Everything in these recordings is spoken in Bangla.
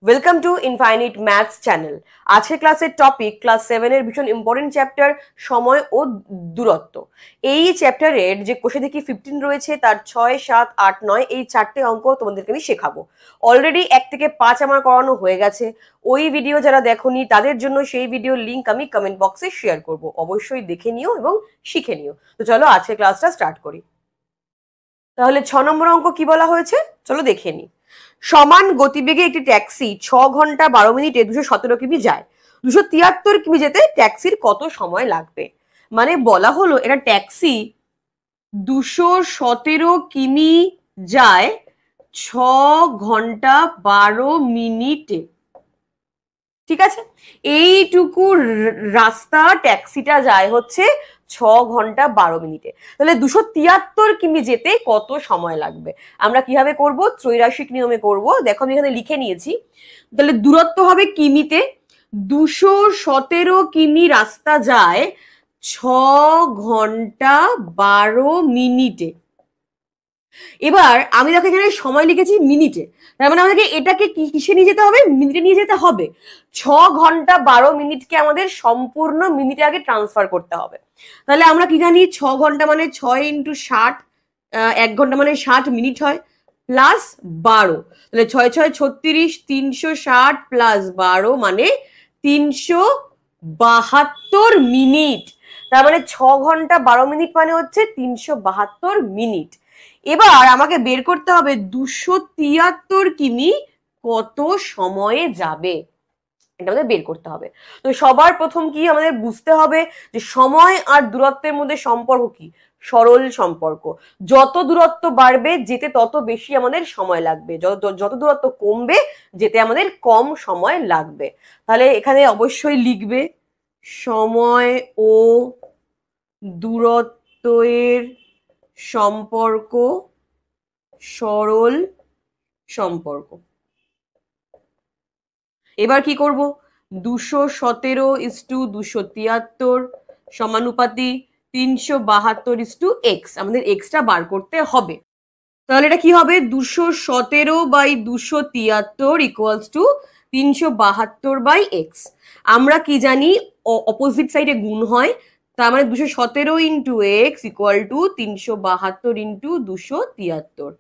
Welcome to infinite maths channel. আজকের ক্লাসের টপিক ক্লাস 7 এর ভীষণ ইম্পর্টেন্ট চ্যাপ্টার সময় ও দূরত্ব। এই চ্যাপ্টারের যে কোষে দেখি 15 রয়েছে তার 6, 7, 8, 9 এই চারটে অঙ্ক তোমাদেরকে আমি শেখাবো। অলরেডি 1 থেকে 5 আমার করানো হয়ে গেছে। ওই ভিডিও যারা দেখোনি তাদের জন্য সেই ভিডিওর লিঙ্ক আমি কমেন্ট বক্সে শেয়ার করব, অবশ্যই দেখে নিও এবং শিখে নিও। তো চলো আজকের ক্লাসটা স্টার্ট করি। তাহলে 6 নম্বর অঙ্ক কি বলা হয়েছে চলো দেখে নিই। সমান গতিবেগে একটি ট্যাক্সি 6 ঘন্টা 12 মিনিটে 217 কিমি যায়। 273 কিমি যেতে ট্যাক্সির কত সময় লাগবে? মানে বলা হলো এটা ট্যাক্সি 217 কিমি যায় 6 ঘন্টা 12 মিনিটে। ঠিক আছে, এইটুকু রাস্তা ট্যাক্সিটা যায় হচ্ছে 6 ঘন্টা 12 মিনিটে। তাহলে 273 কিমি যেতে কত সময় লাগবে? আমরা কিভাবে করব? ত্রৈরাশিক নিয়মে করব। দেখো আমি এখানে লিখে নিয়েছি। তাহলে দূরত্ব হবে কিমিতে। 217 কিমি রাস্তা যায় 6 ঘন্টা 12 মিনিটে। এবার আমি দেখো এখানে সময় লিখেছি মিনিটে, তার মানে আমাদেরকে এটাকে কিসে নিয়ে যেতে হবে? মিনিটে নিয়ে যেতে হবে। 6 ঘন্টা 12 মিনিটকে আমাদের সম্পূর্ণ মিনিটে আগে ট্রান্সফার করতে হবে। তাহলে আমরা কি জানি? 6 ঘন্টা মানে 6 ইন্টু 60, 1 ঘন্টা মানে 60 মিনিট হয়, প্লাস 12। তাহলে 6 6 36, 360 প্লাস 12 মানে 372 মিনিট। তার মানে 6 ঘন্টা 12 মিনিট মানে হচ্ছে 372 মিনিট। এবার আমাকে বের করতে হবে 273 কিমি কত সময়ে যাবে, এটা আমাদের বের করতে হবে। তো সবার প্রথম কি আমাদের বুঝতে হবে যে সময় আর দূরত্বের মধ্যে সম্পর্ক কি? সরল সম্পর্ক। যত দূরত্ব বাড়বে যেতে তত বেশি আমাদের সময় লাগবে, যত দূরত্ব কমবে যেতে আমাদের কম সময় লাগবে। তাহলে এখানে অবশ্যই লিখবে সময় ও দূরত্বের সম্পর্ক সরল সম্পর্ক। এবার কি করব? 217:273 সমানুপাতি 372:x। আমাদের এক্সটা বার করতে হবে। তাহলে এটা কি হবে? 217/273 ইকুয়ালস টু 372/x। আমরা কি জানি? অপোজিট সাইডে গুণ হয়, তার মানে 217 into x equal to 372 into 273।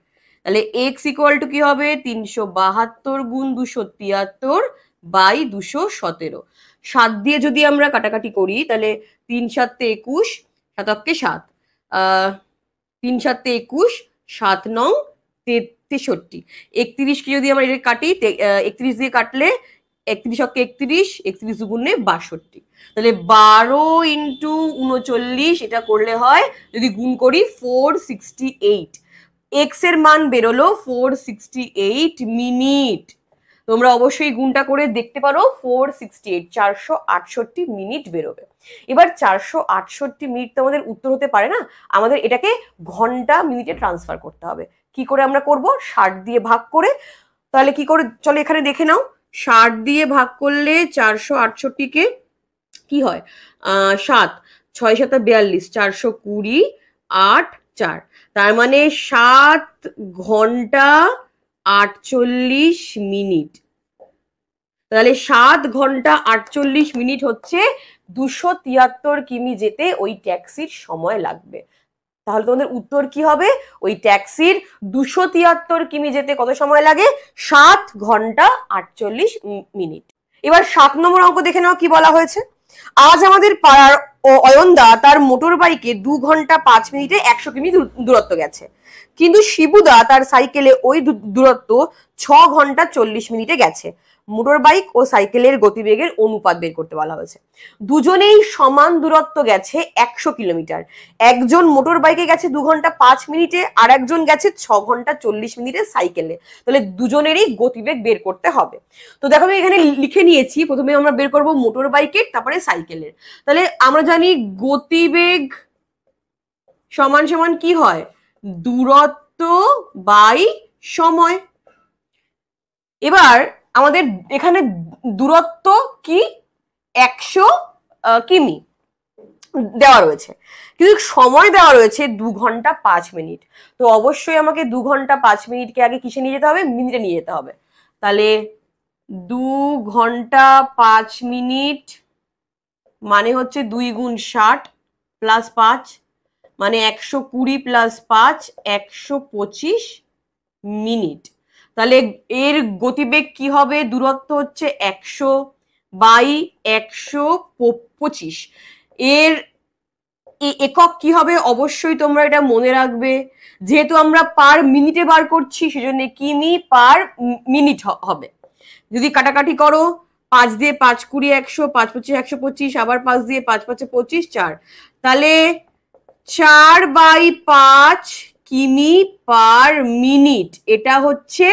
তাহলে এক্স ইকুয়াল টু কি হবে? 372 গুণ 273 বাই 217। 7 দিয়ে যদি আমরা কাটাকাটি করি তাহলে 3 7 21, 7 7, 3 7 21, 7 9 63। 31 কে যদি আমরা এটা কাটি, 31 দিয়ে কাটলে 31 31, 31 দুগুণে 62। তাহলে 12 ইন্টু 39 এটা করলে হয়, যদি গুণ করি 468। এক্স এর মান বেরোলো 468 মিনিট। তোমরা অবশ্যই গুণটা করে দেখতে পারো। 468 468 মিনিট বেরোবে। এবার 468 মিনিট তো আমাদের উত্তর হতে পারে না, আমাদের এটাকে ঘন্টা মিনিটে ট্রান্সফার করতে হবে। কি করে আমরা করব? 60 দিয়ে ভাগ করে। তাহলে কি করে চলো এখানে দেখে নাও। 60 দিয়ে ভাগ করলে 468কে কি হয়? 7 6 7 42, 420, 8 4। তার মানে 7 ঘন্টা 48 মিনিট। তাহলে 7 ঘন্টা 48 মিনিট হচ্ছে 273 কিমি যেতে ওই ট্যাক্সির সময় লাগবে। তাহলে তোমাদের উত্তর কি হবে? ওই ট্যাক্সির 273 কিমি যেতে কত সময় লাগে? 7 ঘন্টা 48 মিনিট। এবার 7 নম্বর অঙ্ক দেখে নাও কি বলা হয়েছে। আজ আমাদের পাড়ার অয়নদা তার মোটর বাইকে 2 ঘন্টা 5 মিনিটে 100 কিমি দূরত্ব গেছে, কিন্তু শিবুদা তার সাইকেলে ওই দূরত্ব 6 ঘন্টা 40 মিনিটে গেছে। মোটর বাইক ও সাইকেলের গতিবেগের অনুপাত বের করতে বলা হয়েছে। দুজনেই সমান দূরত্ব গেছে 100 কিলোমিটার। একজন মোটর বাইকে গেছে 2 ঘন্টা 5 মিনিটে, আর একজন গেছে 6 ঘন্টা 40 মিনিটে সাইকেলে। তাহলে দুজনেরই গতিবেগ বের করতে হবে। তো দেখো আমি এখানে লিখে নিয়েছি, প্রথমে আমরা বের করব মোটর বাইকের, তারপরে সাইকেলের। তাহলে আমরা জানি গতিবেগ সমান সমান কি হয়? দূরত্ব বাই সময়। এবার আমাদের এখানে দূরত্ব কি? 100 কিমি দেওয়া রয়েছে, কিন্তু সময় দেওয়া রয়েছে 2 ঘন্টা 5 মিনিট। তো অবশ্যই আমাকে 2 ঘন্টা 5 মিনিটকে আগে কিসে নিয়ে যেতে হবে? মিনিটে নিয়ে যেতে হবে। তাহলে 2 ঘন্টা 5 মিনিট মানে হচ্ছে 2 গুণ 60 প্লাস 5 মানে 120 প্লাস 5 125 মিনিট। তাহলে এর গতিবেগ কি হবে? দূরত্ব হচ্ছে 100 বাই 125। এর একক কি হবে? অবশ্যই তোমরা এটা মনে রাখবে, যেহেতু আমরা পার মিনিটে বার করছি সেজন্য কিমি পার মিনিট হবে। যদি কাটাকাটি করো, 5 দিয়ে 5 20 100, 5 25 125, আবার 5 দিয়ে 5 5 25 4, তাহলে 4/5 কিমি পার মিনিট। এটা হচ্ছে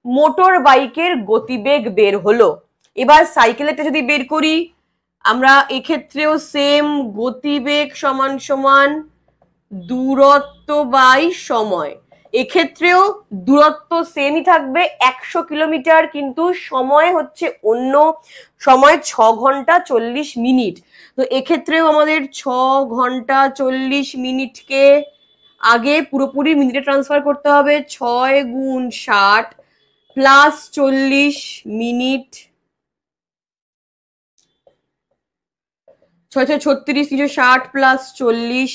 মোটর বাইকের গতিবেগ বের হলো। এবার সাইকেলেরটা যদি বের করি আমরা, এক্ষেত্রেও সেম, গতিবেগ সমান সমান দূরত্ব বাই সময়। এক্ষেত্রেও দূরত্ব সেমই থাকবে 100 কিলোমিটার, কিন্তু সময় হচ্ছে অন্য, সময় 6 ঘন্টা 40 মিনিট। তো এক্ষেত্রেও আমাদের 6 ঘন্টা 40 মিনিটকে আগে পুরোপুরি মিনিটে ট্রান্সফার করতে হবে। 6 গুণ 60 প্লাস 40 মিনিট, 6 36 360 প্লাস 40,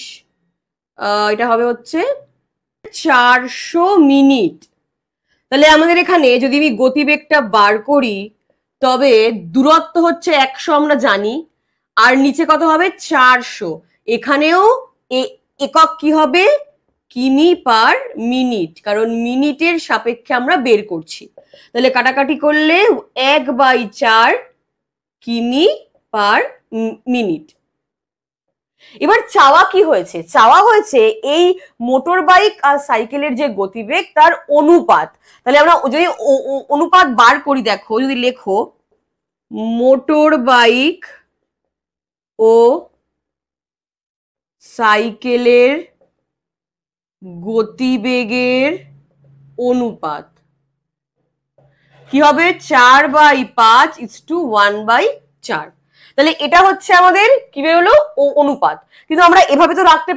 এটা হবে হচ্ছে 400 মিনিট। তাহলে আমাদের এখানে যদি আমি গতিবেগটা বার করি, তবে দূরত্ব হচ্ছে 100 আমরা জানি, আর নিচে কত হবে? 400। এখানেও একক কি হবে? কিমি পার মিনিট, কারণ মিনিটের সাপেক্ষে আমরা বের করছি। তাহলে কাটাকাটি করলে 1/4 কিমি পার মিনিট। এবার চাওয়া কি হয়েছে? চাওয়া হয়েছে এই মোটর বাইক আর সাইকেলের যে গতিবেগ তার অনুপাত। তাহলে আমরা যদি অনুপাত বার করি, দেখো যদি লেখো মোটর বাইক ও সাইকেলের গতিবেগের অনুপাত কি হবে? 4/5:1/4। তাহলে এটা হচ্ছে আমাদের কি বেরোলো? অনুপাত। কিন্তু আমরা এভাবে তো রাখতে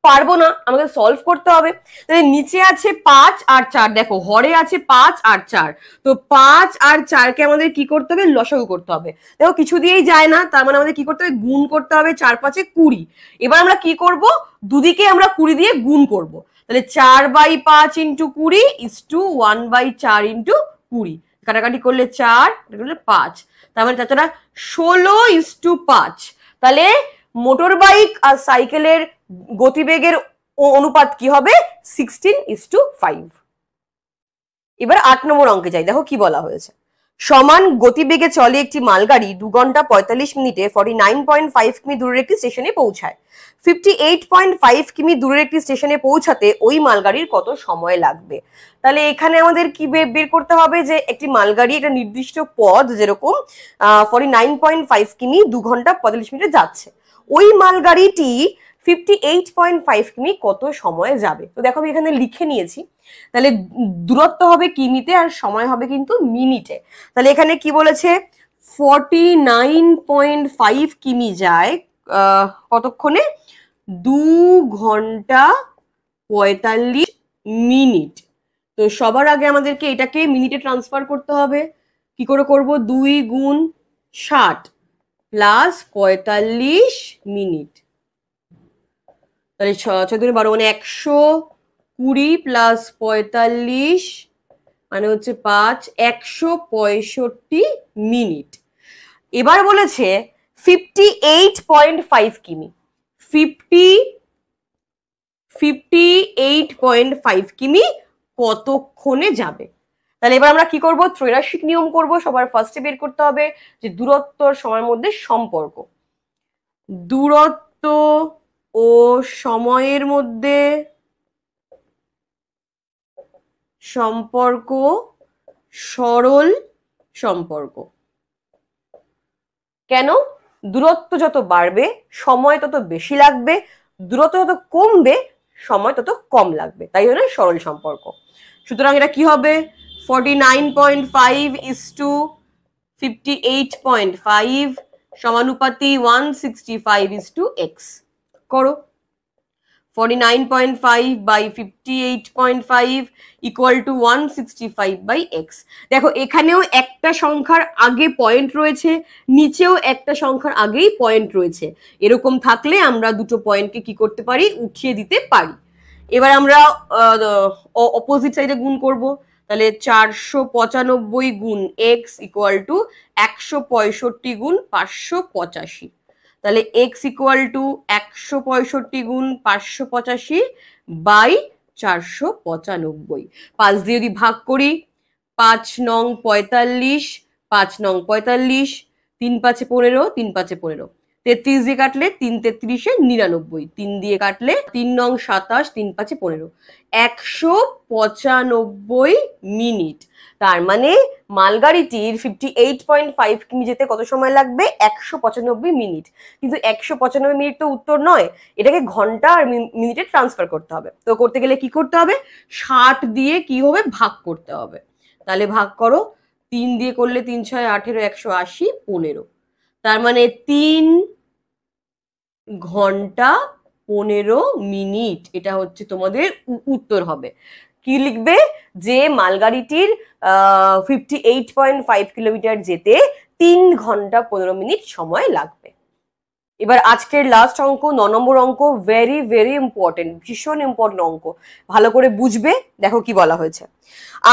পারবো না, আমাদের সলভ করতে হবে। তাহলে নিচে আছে 5 আর 4, দেখো হরে আছে 5 আর 4, তো 5 আর 4কে আমাদের কি করতে হবে? লসাগু করতে হবে। দেখো কিছু দিয়েই যায় না, তার মানে আমাদের কি করতে হবে? গুণ করতে হবে। 4 5 20। এবার আমরা কি করব? দুদিকে আমরা 20 দিয়ে গুণ করব। তাহলে 4/5 × 20 = 1/4 × 20। কাটাকাটি করলে 4, 5, তার মানে 4 16:5। তাহলে মোটর বাইক আর সাইকেলের গতিবেগের অনুপাত কি হবে? 16:5। এবার 8 নম্বর অঙ্কে যাই, দেখো কি বলা হয়েছে। সমান গতিবেগে চলে একটি মালগাড়ি 2 ঘন্টা 45 মিনিটে 49.5 কিমি দূরের একটি স্টেশনে পৌঁছায়। 58.5 কিমি দূরের একটি স্টেশনে পৌঁছাতে ওই মালগাড়ির কত সময় লাগবে? তাহলে এখানে আমাদের কি বের করতে হবে? যে একটি মালগাড়ি একটা নির্দিষ্ট পথ, যেরকম 49.5 কিমি 2 ঘন্টা 45 মিনিটে যাচ্ছে, ওই মালগাড়িটি 58.5 কিমি কত সময়ে যাবে? তো দেখো আমি এখানে লিখে নিয়েছি। তাহলে দূরত্ব হবে কিমিতে আর সময় হবে কিন্তু মিনিটে। তাহলে এখানে কি বলেছে? 49.5 কিমি যায় কতক্ষণে? 2 ঘন্টা 45 মিনিট। তো সবার আগে আমাদেরকে এটাকে মিনিটে ট্রান্সফার করতে হবে। কি করে করব? 2 গুণ 60 প্লাস 45 মিনিট। তাহলে 6 × 12 মানে 120 প্লাস 45 মানে হচ্ছে 5, 165 মিনিট। এবার বলেছে 58.5 কিমি, 58.5 কিমি কতক্ষণে যাবে? তাহলে এবার আমরা কি করব? ত্রৈরাশিক নিয়ম করব। সবার ফার্স্টে বের করতে হবে যে দূরত্ব সময়ের মধ্যে সম্পর্ক। দূরত্ব ও সময়ের মধ্যে সম্পর্ক সরল সম্পর্ক। কেন? দূরত্ব যত বাড়বে সময় তত বেশি লাগবে, দূরত্ব যত কমবে সময় তত কম লাগবে, তাই জন্য সরল সম্পর্ক। সুতরাং এটা কি হবে? 49.5 = 58.5 সমানুপাতি 165 x। করো। 49.5 by 58.5 equal to 165 by x. দেখো এখানেও একটা সংখ্যার আগে পয়েন্ট রয়েছে, নিচেও একটা সংখ্যার আগেই পয়েন্ট রয়েছে। এরকম থাকলে আমরা দুটো পয়েন্টকে কি করতে পারি, উঠিয়ে দিতে পারি। এবার আমরা অপোজিট সাইডে গুণ করব, তাহলে 495 গুণ এক্স ইকুয়াল টু 165 গুণ 585। তাহলে এক্স ইকুয়াল টু 165 গুণ 585 বাই 495। 5 দিয়ে যদি ভাগ করি, 5 নং 45, 5 নং 45, 3 5 15, 3 5 15, 33 দিয়ে কাটলে 3 33 99, 3 দিয়ে কাটলে 3 নং 27, 3 5 15, 195 মিনিট। তার মানে মালগাড়িটির 58.5 কিমি যেতে কত সময় লাগবে, 195 মিনিট। কিন্তু 195 মিনিট তো উত্তর নয়, এটাকে ঘন্টা আর মিনিটে ট্রান্সফার করতে হবে। তো করতে গেলে কি করতে হবে, 60 দিয়ে কি হবে, ভাগ করতে হবে। তাহলে ভাগ করো, 3 দিয়ে করলে 3 6 18, 180, 15। তার মানে 3 ঘন্টা 15 মিনিট। এটা হচ্ছে তোমাদের উত্তর হবে। কি লিখবে, যে মালগাড়িটির 58.5 কিলোমিটার যেতে 3 ঘন্টা 15 মিনিট সময় লাগবে। এবার আজকের লাস্ট অঙ্ক, 9 নম্বর অঙ্ক, ভেরি ভেরি ইম্পর্টেন্ট, ভীষণ ইম্পর্টেন্ট অঙ্ক, ভালো করে বুঝবে। দেখো কি বলা হয়েছে,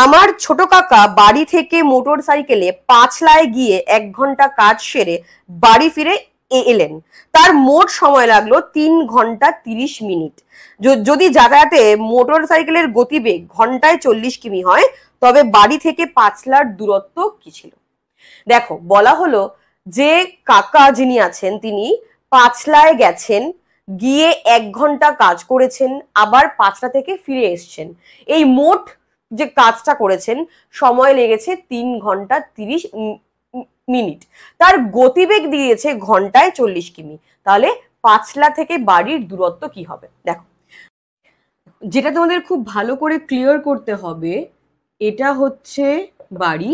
আমার ছোট কাকা বাড়ি থেকে মোটর সাইকেলে পাঁচলায় গিয়ে 1 ঘন্টা কাজ সেরে বাড়ি ফিরে এলেন। তার মোট সময় লাগলো 3 ঘন্টা 30 মিনিট। যদি যাতায়াতে মোটর সাইকেলের গতিবেগ ঘন্টায় 40 কিমি হয়, তবে বাড়ি থেকে পাঁচলার দূরত্ব কি ছিল? দেখো বলা হলো যে কাকা যিনি আছেন তিনি পাঁচলায় গেছেন, গিয়ে 1 ঘন্টা কাজ করেছেন, আবার পাঁচলা থেকে ফিরে এসছেন। এই মোট যে কাজটা করেছেন সময় লেগেছে 3 ঘন্টা 30 মিনিট। তার গতিবেগ দিয়েছে ঘন্টায় 40 কিমি। তাহলে পাঁচলা থেকে বাড়ির দূরত্ব কি হবে? দেখো, যেটা তোমাদের খুব ভালো করে ক্লিয়ার করতে হবে, এটা হচ্ছে বাড়ি,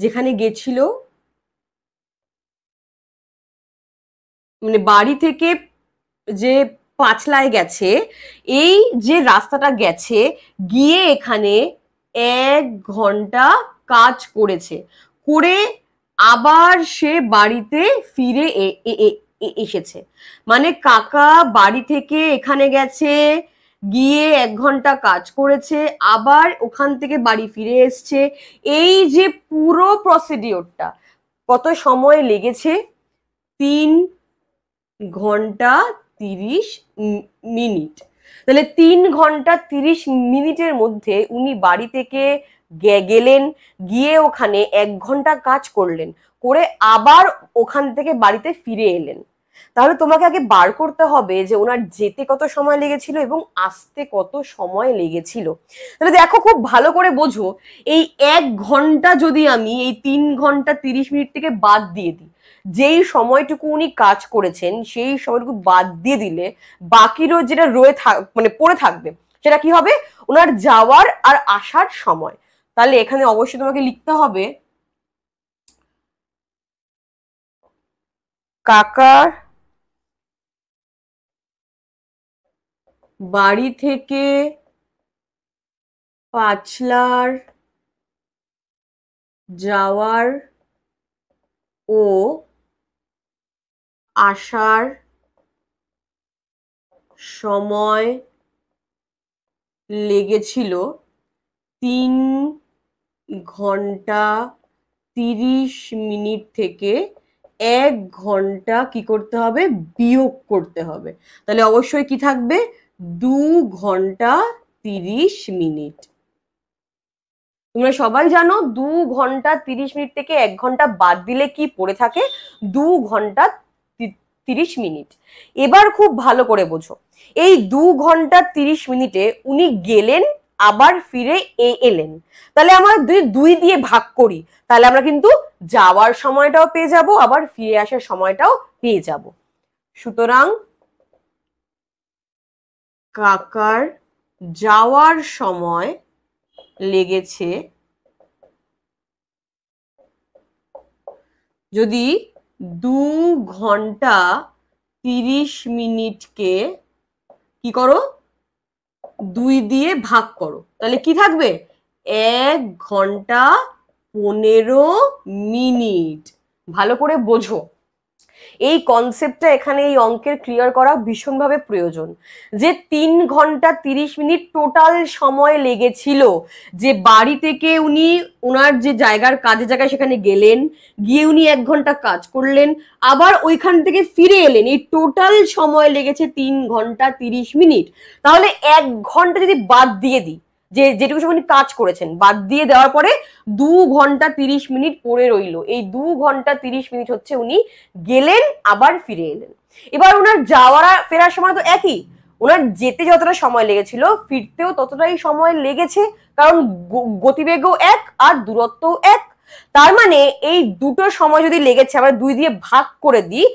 যেখানে গেছিল, মানে বাড়ি থেকে যে পাঁচলায় গেছে, এই যে রাস্তাটা গেছে, গিয়ে এখানে 1 ঘন্টা কাজ করেছে, করে আবার সে বাড়িতে ফিরে এসেছে। মানে কাকা বাড়ি থেকে এখানে গেছে, গিয়ে 1 ঘন্টা কাজ করেছে, আবার ওখান থেকে বাড়ি ফিরে এসছে। এই যে পুরো প্রসিডিওরটা কত সময় লেগেছে, 3 ঘন্টা 30 মিনিট। তাহলে 3 ঘন্টা 30 মিনিটের মধ্যে উনি বাড়ি থেকে গেলেন, গিয়ে ওখানে 1 ঘন্টা কাজ করলেন, করে আবার ওখান থেকে বাড়িতে ফিরে এলেন। তাহলে তোমাকে আগে বার করতে হবে যে ওনার যেতে কত সময় লেগেছিল এবং আসতে কত সময় লেগেছিল। তাহলে দেখো খুব ভালো করে বোঝো, এই 1 ঘন্টা যদি আমি এই 3 ঘন্টা 30 মিনিট থেকে বাদ দিয়ে দিই, যেই সময়টুকু উনি কাজ করেছেন সেই সময়টুকু বাদ দিয়ে দিলে বাকিরও যেটা মানে পড়ে থাকবে, সেটা কি হবে, ওনার যাওয়ার আর আসার সময়। তাহলে এখানে অবশ্যই তোমাকে লিখতে হবে কাকার বাড়ি থেকে পাঁচলার যাওয়ার ও আসার সময় লেগেছিল 3 ঘন্টা 30 মিনিট থেকে 1 ঘন্টা কি করতে হবে, বিয়োগ করতে হবে। তাহলে অবশ্যই কি থাকবে, 2 ঘন্টা 30 মিনিট। তোমরা সবাই জানো 2 ঘন্টা 30 মিনিট থেকে 1 ঘন্টা বাদ দিলে কি পড়ে থাকে, 2 ঘন্টা 30 মিনিট। এবার খুব ভালো করে বোঝো, এই 2 ঘন্টা 30 মিনিটে উনি গেলেন, আবার ফিরে এলেন। তাহলে আমরা 2 দিয়ে ভাগ করি, তাহলে আমরা কিন্তু যাওয়ার সময়টাও পেয়ে যাব, আবার ফিরে আসার সময়টাও পেয়ে যাব। সুতরাং কাকার যাওয়ার সময় লেগেছে, যদি 2 ঘন্টা 30 মিনিটকে কি করো, 2 দিয়ে ভাগ করো, তাহলে কি থাকবে 1 ঘন্টা 15 মিনিট। ভালো করে বোঝো, এই কনসেপ্টটা এখানে এই অঙ্কের ক্লিয়ার করা ভীষণভাবে প্রয়োজন। যে 3 ঘন্টা 30 মিনিট টোটাল সময় লেগেছিল, যে বাড়ি থেকে উনি ওনার যে জায়গার কাজের জায়গায় সেখানে গেলেন, গিয়ে উনি 1 ঘন্টা কাজ করলেন, আবার ওইখান থেকে ফিরে এলেন, এই টোটাল সময় লেগেছে 3 ঘন্টা 30 মিনিট। তাহলে 1 ঘন্টা যদি বাদ দিয়ে দিই, যে যেটুকু সময় উনি কাজ করেছেন বাদ দিয়ে দেওয়ার পরে 2 ঘন্টা 30 মিনিট পড়ে রইল, এই 2 ঘন্টা 30 মিনিট হচ্ছে উনি গেলেন আবার ফিরে এলেন। এবার ওনার যাওয়ার ফেরার সময় তো একই, ওনার যেতে যতটা সময় লেগেছিল ফিরতেও ততটাই সময় লেগেছে, কারণ গতিবেগও এক আর দূরত্বও এক। তার মানে এই দুটো সময় যদি লেগেছে আমরা 2 দিয়ে ভাগ করে দিই,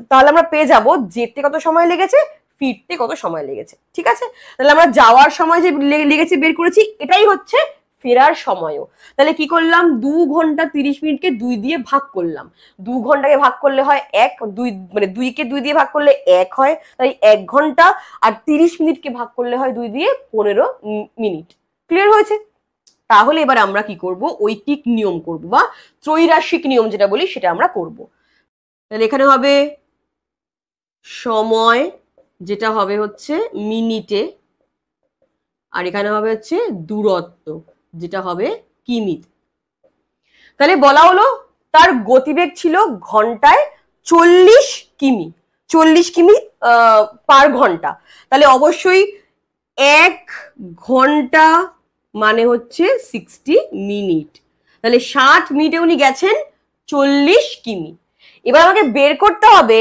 তাহলে আমরা পেয়ে যাব যেতে কত সময় লেগেছে, ফিরতে কত সময় লেগেছে। ঠিক আছে, তাহলে আমরা যাওয়ার সময় যে লেগেছে বের করেছি, এটাই হচ্ছে ফেরার সময়ও। তাহলে কি করলাম, 2 ঘন্টা 30 মিনিটকে 2 দিয়ে ভাগ করলাম, 2 ঘন্টাকে ভাগ করলে হয় 1, 2 মানে 2 কে 2 দিয়ে ভাগ করলে 1 হয়, তাই 1 ঘন্টা, আর 30 মিনিটকে ভাগ করলে হয় 2 দিয়ে 15 মিনিট। ক্লিয়ার হয়েছে? তাহলে এবার আমরা কি করব, ঐকিক নিয়ম করব বা ত্রৈরাশিক নিয়ম যেটা বলি সেটা আমরা করব। তাহলে এখানে হবে সময়, যেটা হবে হচ্ছে মিনিটে, আর এখানে হবে হচ্ছে দূরত্ব, যেটা হবে কিমিতে। তাহলে বলা হলো তার গতিবেগ ছিল ঘন্টায় 40 কিমি, 40 কিমি পার ঘন্টা। তাহলে অবশ্যই 1 ঘন্টা মানে হচ্ছে 60 মিনিট, তাহলে 60 মিনিটে উনি গেছেন 40 কিমি। এবার আমাকে বের করতে হবে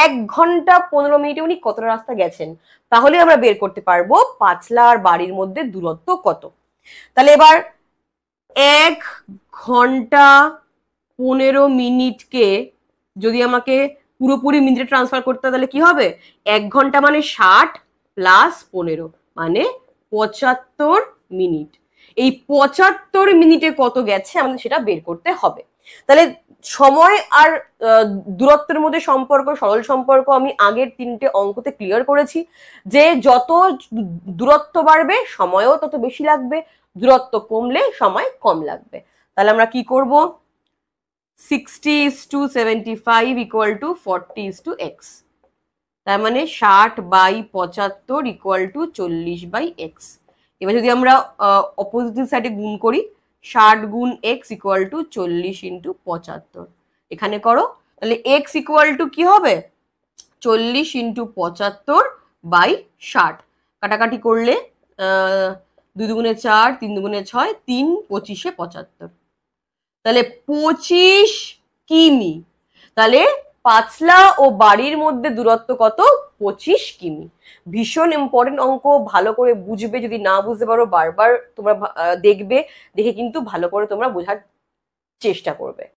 1 ঘন্টা 15 মিনিটে উনি কতটা রাস্তা গেছেন, তাহলে আমরা বের করতে পারবো পাঁচলা আর বাড়ির মধ্যে দূরত্ব কত। তাহলে এবার 1 ঘন্টা 15 মিনিটকে যদি আমাকে পুরোপুরি মিনিটে ট্রান্সফার করতে হয়, তাহলে কি হবে, 1 ঘন্টা মানে 60 প্লাস 15 মানে 75 মিনিট। এই 75 মিনিটে কত গেছে আমাদের সেটা বের করতে হবে। তাহলে সময় আর দূরত্বের মধ্যে সম্পর্ক, সরল সম্পর্ক আমি আগের 3টে অঙ্কতে ক্লিয়ার করেছি, যে যত দূরত্ব বাড়বে সময়ও তত বেশি লাগবে, দূরত্ব কমলে সময় কম লাগবে। তাহলে আমরা কি করব, 60:75 ইকুয়াল টু 40:x, তার মানে 60/75 ইকুয়াল টু 40/x। এবার যদি আমরা অপোজিট সাইডে গুণ করি, 60 গুণ x ইকুয়াল টু 40 ইন্টু 75, এখানে করো, তাহলে x ইকুয়াল টু কি হবে 40 ইন্টু 75/60, কাটাকাটি করলে 2 দুগুণে 4, 3 দুগুণে 6, 3 25 75, তাহলে 25 কিমি। তাহলে পাঁচলা ও বাড়ির মধ্যে দূরত্ব কত, 25 কিমি। ভীষণ ইম্পর্টেন্ট অঙ্ক, ভালো করে বুঝবে, যদি না বুঝতে পারো বারবার তোমরা দেখবে, দেখে কিন্তু ভালো করে তোমরা বোঝার চেষ্টা করবে।